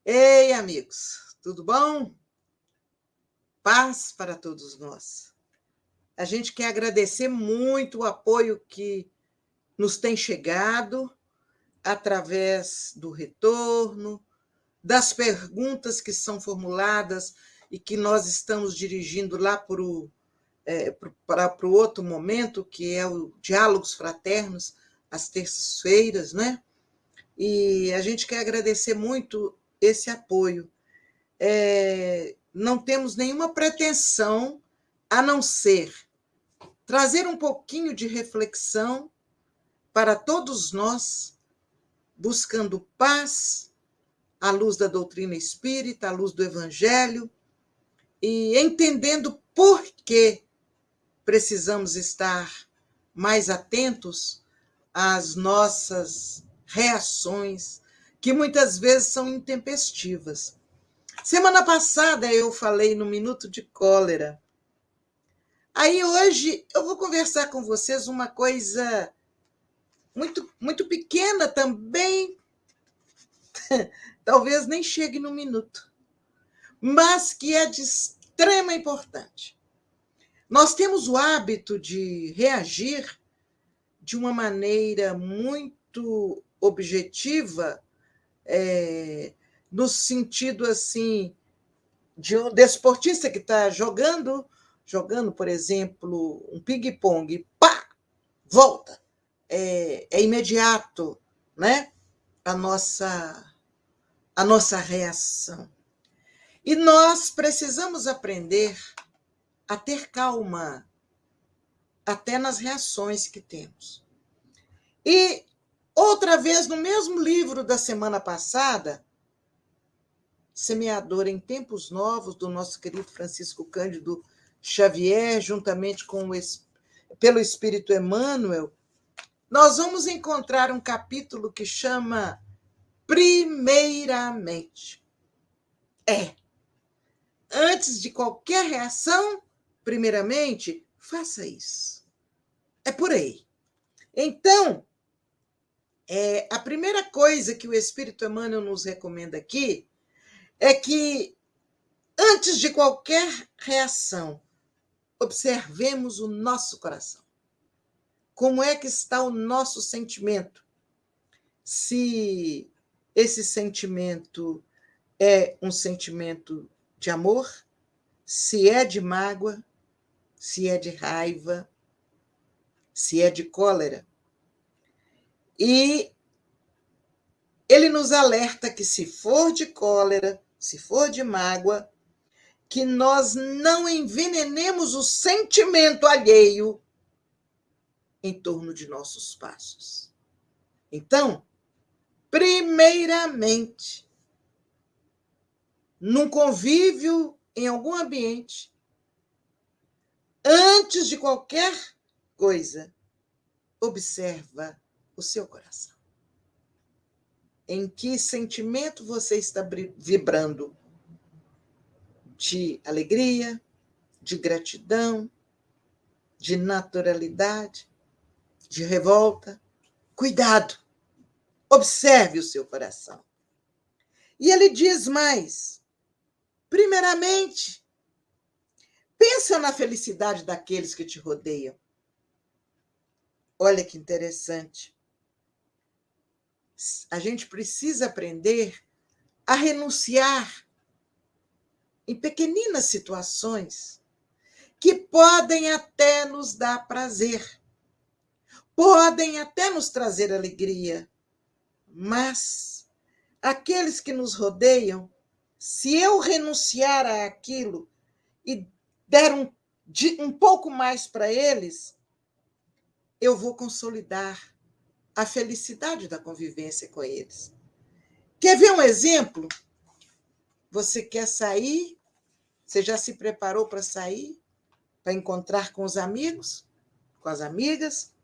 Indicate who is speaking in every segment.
Speaker 1: Ei, amigos, tudo bom? Paz para todos nós. A gente quer agradecer muito o apoio que nos tem chegado através do retorno, das perguntas que são formuladas e que nós estamos dirigindo lá para o outro momento, que é o Diálogos Fraternos, às terças-feiras, né? E a gente quer agradecer muito esse apoio. Não temos nenhuma pretensão a não ser trazer um pouquinho de reflexão para todos nós, buscando paz à luz da doutrina espírita, à luz do Evangelho, e entendendo por que precisamos estar mais atentos às nossas reações, que muitas vezes são intempestivas. Semana passada eu falei no Minuto de Cólera. Aí hoje eu vou conversar com vocês uma coisa muito pequena também, talvez nem chegue no minuto, mas que é de extrema importância. Nós temos o hábito de reagir de uma maneira muito objetiva, no sentido assim de um desportista que está jogando, por exemplo, um ping-pong, pá, volta. É imediato, né? A nossa reação. E nós precisamos aprender a ter calma até nas reações que temos. E outra vez, no mesmo livro da semana passada, Semeador em Tempos Novos, do nosso querido Francisco Cândido Xavier, juntamente pelo Espírito Emmanuel, nós vamos encontrar um capítulo que chama Primeiramente. Antes de qualquer reação, primeiramente, faça isso. É por aí. Então, a primeira coisa que o Espírito Emmanuel nos recomenda aqui é que, antes de qualquer reação, observemos o nosso coração. Como é que está o nosso sentimento? Se esse sentimento é um sentimento de amor, se é de mágoa, se é de raiva, se é de cólera. E ele nos alerta que, se for de cólera, se for de mágoa, que nós não envenenemos o sentimento alheio em torno de nossos passos. Então, primeiramente, num convívio, em algum ambiente, antes de qualquer coisa, observa o seu coração. Em que sentimento você está vibrando? De alegria, de gratidão, de naturalidade, de revolta? Cuidado! Observe o seu coração. E ele diz mais: primeiramente, pensa na felicidade daqueles que te rodeiam. Olha que interessante. A gente precisa aprender a renunciar em pequeninas situações que podem até nos dar prazer, podem até nos trazer alegria, mas aqueles que nos rodeiam, se eu renunciar àquilo e der um pouco mais para eles, eu vou consolidar a felicidade da convivência com eles. Quer ver um exemplo? Você quer sair? Você já se preparou para sair? Para encontrar com os amigos? Com as amigas?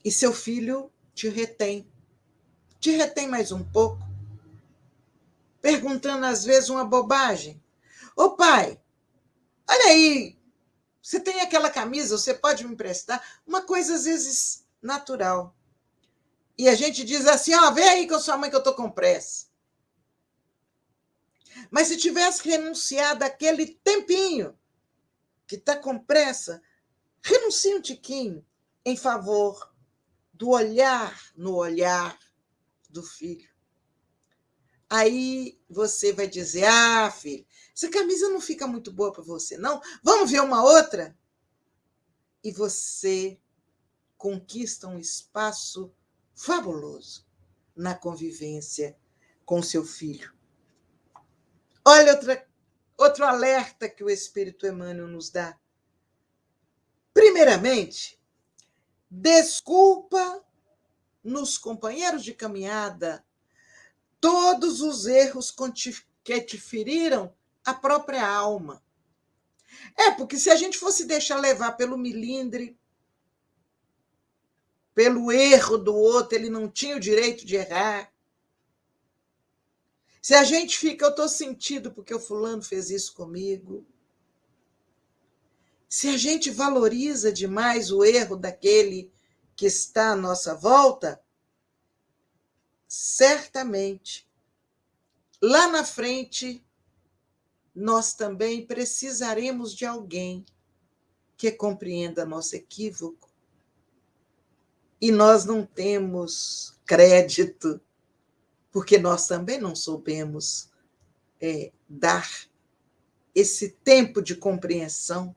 Speaker 1: E seu filho te retém. Te retém mais um pouco, perguntando às vezes uma bobagem. Ô pai, olha aí, você tem aquela camisa, você pode me emprestar? Uma coisa às vezes natural. E a gente diz assim, vem aí com a sua mãe que eu estou com pressa. Mas se tivesse renunciado àquele tempinho que está com pressa, renuncie um tiquinho em favor do olhar no olhar do filho. Aí você vai dizer: ah, filho, essa camisa não fica muito boa para você, não? Vamos ver uma outra? E você conquista um espaço fabuloso na convivência com seu filho. Olha outro alerta que o Espírito Emmanuel nos dá. Primeiramente, desculpa nos companheiros de caminhada todos os erros que te feriram a própria alma. Porque se a gente fosse deixar levar pelo milindre, pelo erro do outro, ele não tinha o direito de errar. Se a gente fica, eu estou sentido porque o fulano fez isso comigo. Se a gente valoriza demais o erro daquele que está à nossa volta, certamente, lá na frente, nós também precisaremos de alguém que compreenda nosso equívoco. E nós não temos crédito, porque nós também não soubemos dar esse tempo de compreensão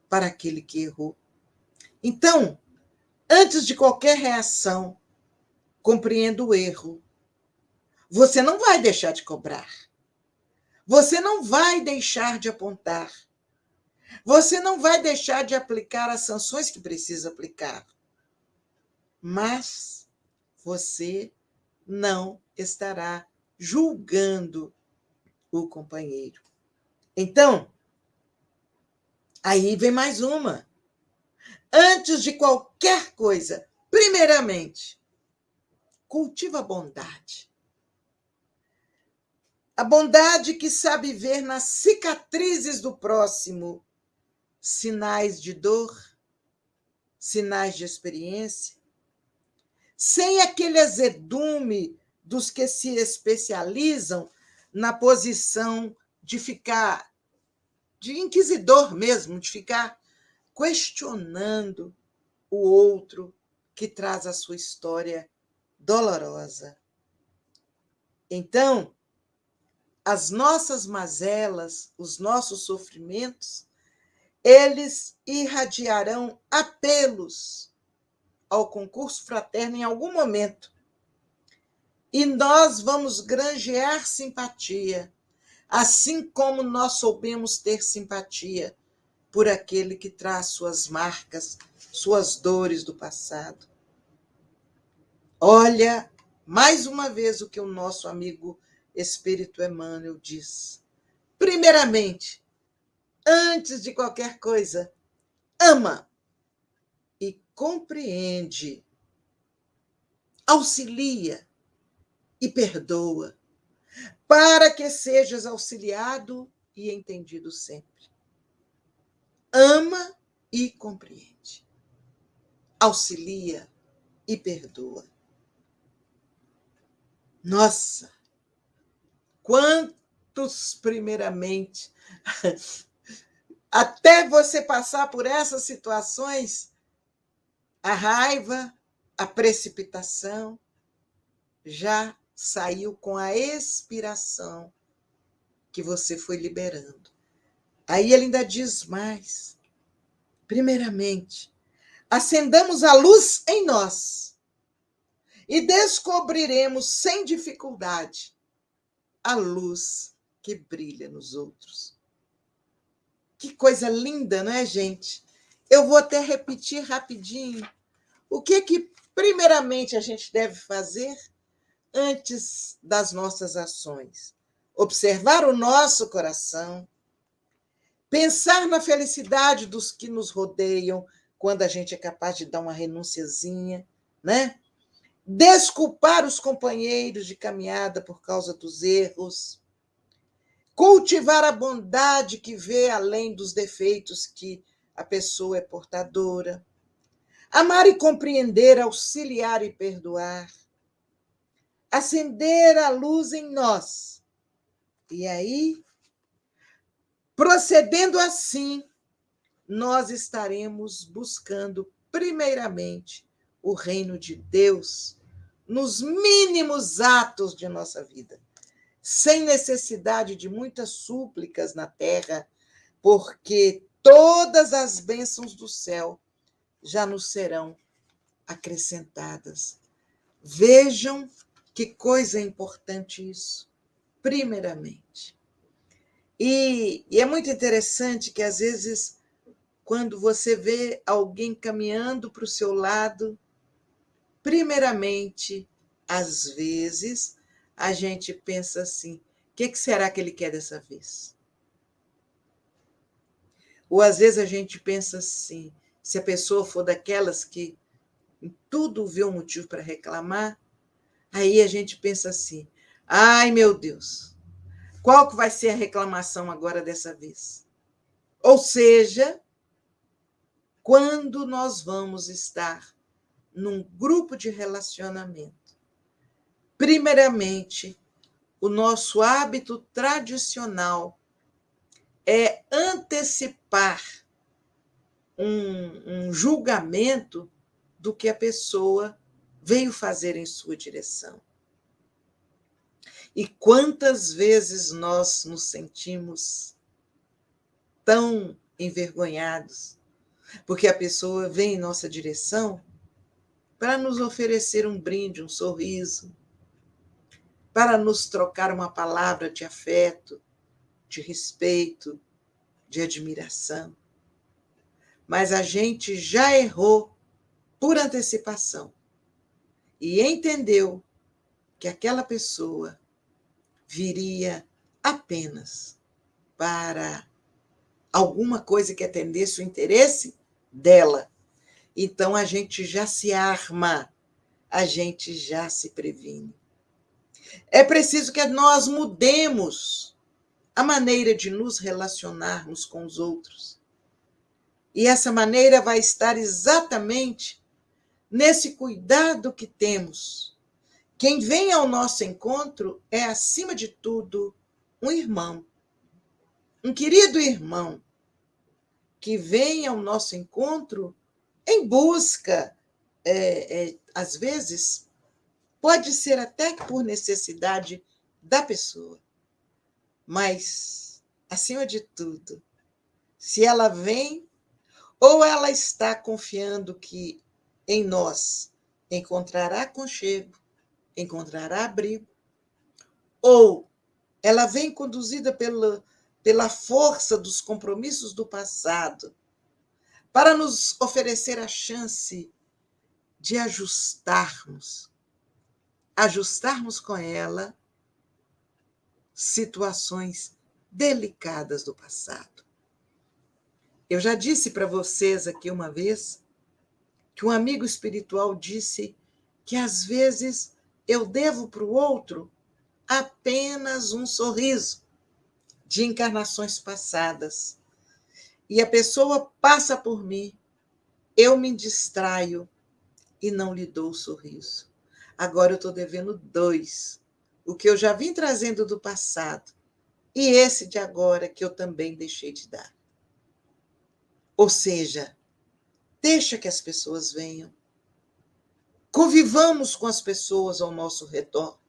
Speaker 1: para aquele que errou. Então, antes de qualquer reação, compreenda o erro. Você não vai deixar de cobrar. Você não vai deixar de apontar. Você não vai deixar de aplicar as sanções que precisa aplicar. Mas você não estará julgando o companheiro. Então, aí vem mais uma. Antes de qualquer coisa, primeiramente, cultiva a bondade. A bondade que sabe ver nas cicatrizes do próximo sinais de dor, sinais de experiência, sem aquele azedume dos que se especializam na posição de ficar, de inquisidor mesmo, de ficar questionando o outro que traz a sua história dolorosa. Então, as nossas mazelas, os nossos sofrimentos, eles irradiarão apelos ao concurso fraterno em algum momento. E nós vamos granjear simpatia, assim como nós soubemos ter simpatia por aquele que traz suas marcas, suas dores do passado. Olha, mais uma vez, o que o nosso amigo Espírito Emmanuel diz. Primeiramente, antes de qualquer coisa, ama e compreende, auxilia e perdoa, para que sejas auxiliado e entendido sempre. Ama e compreende, auxilia e perdoa. Nossa, quantos primeiramente, até você passar por essas situações, a raiva, a precipitação, já saiu com a expiração que você foi liberando. Aí ele ainda diz mais. Primeiramente, acendamos a luz em nós e descobriremos sem dificuldade a luz que brilha nos outros. Que coisa linda, não é, gente? Eu vou até repetir rapidinho. O que primeiramente a gente deve fazer antes das nossas ações? Observar o nosso coração, pensar na felicidade dos que nos rodeiam, quando a gente é capaz de dar uma renunciazinha, né? Desculpar os companheiros de caminhada por causa dos erros, cultivar a bondade que vê além dos defeitos que a pessoa é portadora, amar e compreender, auxiliar e perdoar, acender a luz em nós E aí, procedendo assim, nós estaremos buscando, primeiramente, o reino de Deus nos mínimos atos de nossa vida, sem necessidade de muitas súplicas na terra, porque todas as bênçãos do céu já nos serão acrescentadas. Vejam que coisa importante isso, primeiramente. E é muito interessante que, às vezes, quando você vê alguém caminhando para o seu lado, primeiramente, às vezes, a gente pensa assim: o que será que ele quer dessa vez? Ou às vezes a gente pensa assim: se a pessoa for daquelas que em tudo vê um motivo para reclamar, aí a gente pensa assim: ai meu Deus, qual que vai ser a reclamação agora dessa vez? Ou seja, quando nós vamos estar num grupo de relacionamento, primeiramente, o nosso hábito tradicional é antecipar um julgamento do que a pessoa veio fazer em sua direção. E quantas vezes nós nos sentimos tão envergonhados, porque a pessoa vem em nossa direção para nos oferecer um brinde, um sorriso, para nos trocar uma palavra de afeto, de respeito, de admiração. Mas a gente já errou por antecipação e entendeu que aquela pessoa viria apenas para alguma coisa que atendesse o interesse dela. Então a gente já se arma, a gente já se previne. É preciso que nós mudemos a maneira de nos relacionarmos com os outros. E essa maneira vai estar exatamente nesse cuidado que temos. Quem vem ao nosso encontro é, acima de tudo, um irmão, um querido irmão, que vem ao nosso encontro em busca, às vezes, pode ser até por necessidade da pessoa, mas, acima de tudo, se ela vem ou ela está confiando que em nós encontrará aconchego, encontrará abrigo, ou ela vem conduzida pela força dos compromissos do passado, para nos oferecer a chance de ajustarmos com ela situações delicadas do passado. Eu já disse para vocês aqui uma vez que um amigo espiritual disse que às vezes eu devo para o outro apenas um sorriso de encarnações passadas. E a pessoa passa por mim, eu me distraio e não lhe dou o sorriso. Agora eu estou devendo 2, o que eu já vim trazendo do passado, e esse de agora que eu também deixei de dar. Ou seja, deixa que as pessoas venham. Convivamos com as pessoas ao nosso redor.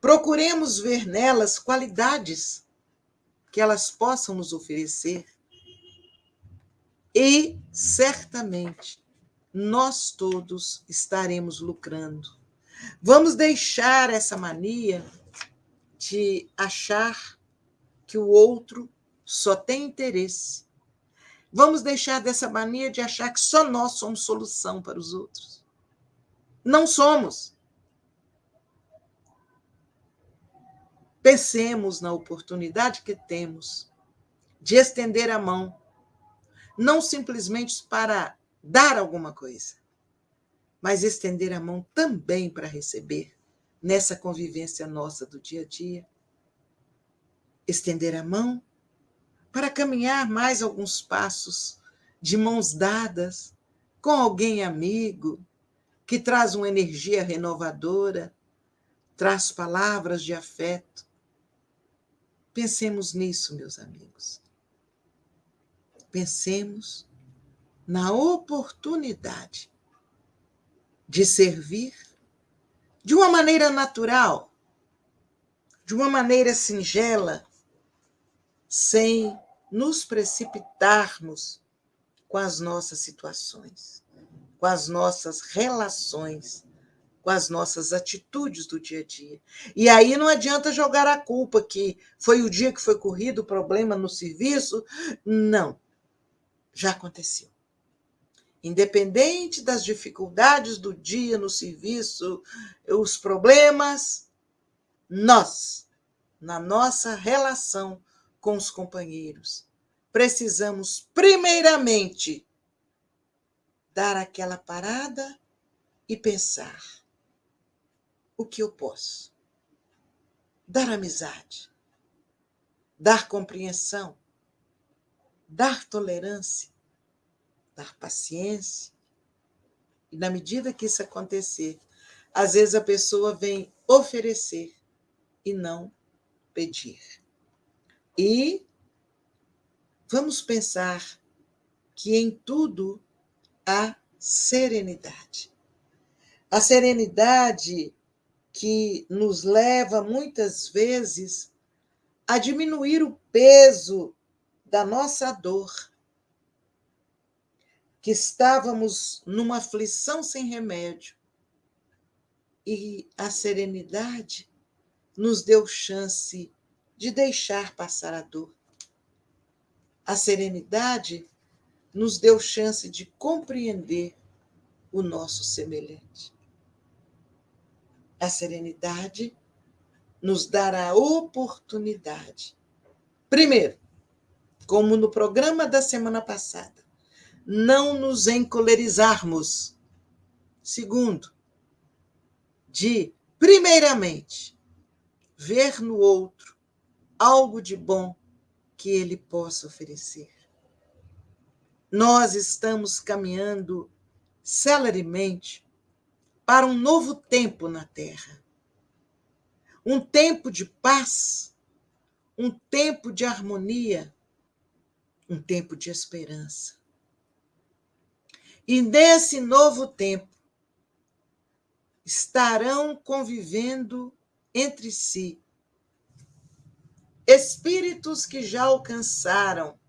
Speaker 1: Procuremos ver nelas qualidades que elas possam nos oferecer. E, certamente, nós todos estaremos lucrando. Vamos deixar essa mania de achar que o outro só tem interesse. Vamos deixar dessa mania de achar que só nós somos solução para os outros. Não somos. Pensemos na oportunidade que temos de estender a mão, não simplesmente para dar alguma coisa, mas estender a mão também para receber nessa convivência nossa do dia a dia. Estender a mão para caminhar mais alguns passos de mãos dadas com alguém amigo que traz uma energia renovadora, traz palavras de afeto. Pensemos nisso, meus amigos. Pensemos na oportunidade de servir de uma maneira natural, de uma maneira singela, sem nos precipitarmos com as nossas situações, com as nossas relações, com as nossas atitudes do dia a dia. E aí não adianta jogar a culpa que foi o dia que foi corrido o problema no serviço. Não, já aconteceu. Independente das dificuldades do dia no serviço, os problemas, nós, na nossa relação com os companheiros, precisamos, primeiramente, dar aquela parada e pensar: o que eu posso? Dar amizade, dar compreensão, dar tolerância, dar paciência. E na medida que isso acontecer, às vezes a pessoa vem oferecer e não pedir. E vamos pensar que em tudo há serenidade. A serenidade que nos leva, muitas vezes, a diminuir o peso da nossa dor, que estávamos numa aflição sem remédio. E a serenidade nos deu chance de deixar passar a dor. A serenidade nos deu chance de compreender o nosso semelhante. A serenidade nos dará a oportunidade, primeiro, como no programa da semana passada, não nos encolerizarmos. Segundo, de, primeiramente, ver no outro algo de bom que ele possa oferecer. Nós estamos caminhando celeremente para um novo tempo na Terra. Um tempo de paz, um tempo de harmonia, um tempo de esperança. E nesse novo tempo, estarão convivendo entre si espíritos que já alcançaram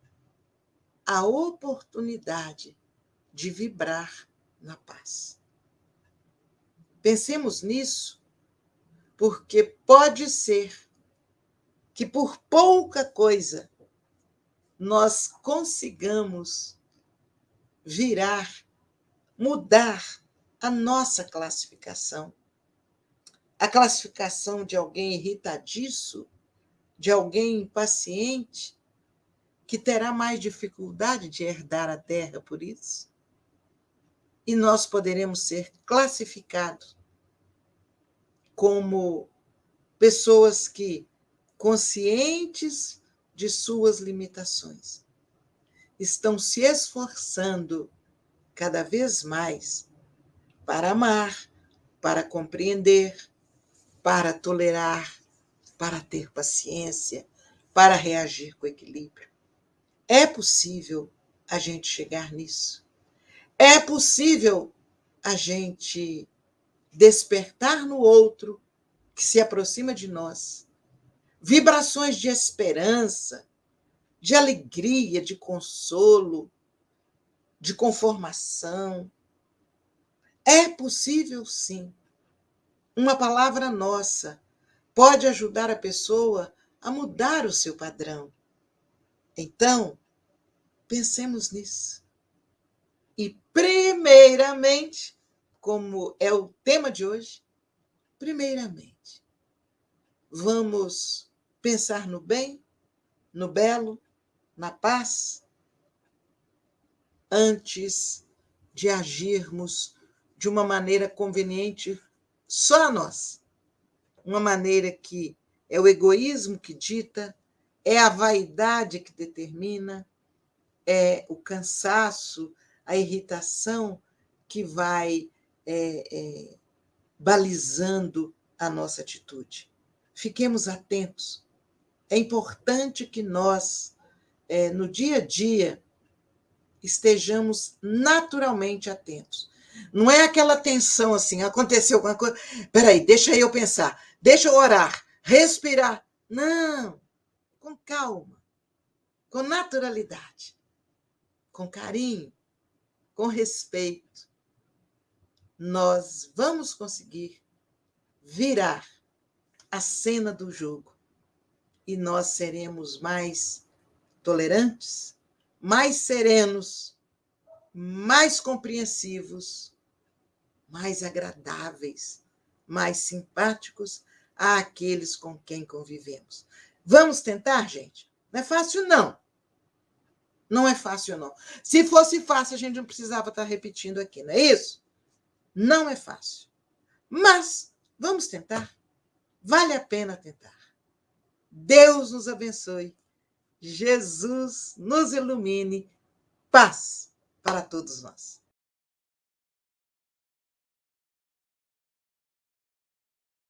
Speaker 1: a oportunidade de vibrar na paz. Pensemos nisso, porque pode ser que por pouca coisa nós consigamos virar, mudar a nossa classificação. A classificação de alguém irritadiço, de alguém impaciente, que terá mais dificuldade de herdar a terra por isso. E nós poderemos ser classificados como pessoas que, conscientes de suas limitações, estão se esforçando cada vez mais para amar, para compreender, para tolerar, para ter paciência, para reagir com equilíbrio. É possível a gente chegar nisso. É possível a gente despertar no outro que se aproxima de nós vibrações de esperança, de alegria, de consolo, de conformação. É possível, sim. Uma palavra nossa pode ajudar a pessoa a mudar o seu padrão. Então, pensemos nisso. E, primeiramente, como é o tema de hoje, primeiramente, vamos pensar no bem, no belo, na paz, antes de agirmos de uma maneira conveniente só a nós. Uma maneira que é o egoísmo que dita, é a vaidade que determina, é o cansaço, a irritação que vai balizando a nossa atitude. Fiquemos atentos É importante que nós, no dia a dia, estejamos naturalmente atentos. Não é aquela tensão assim, aconteceu alguma coisa, peraí, deixa eu pensar, deixa eu orar, respirar. Não, com calma, com naturalidade, com carinho, com respeito, nós vamos conseguir virar a cena do jogo e nós seremos mais tolerantes, mais serenos, mais compreensivos, mais agradáveis, mais simpáticos àqueles com quem convivemos. Vamos tentar, gente? Não é fácil, não. Não é fácil, não. Se fosse fácil, a gente não precisava estar repetindo aqui, não é isso? Não é fácil. Mas vamos tentar. Vale a pena tentar. Deus nos abençoe. Jesus nos ilumine. Paz para todos nós.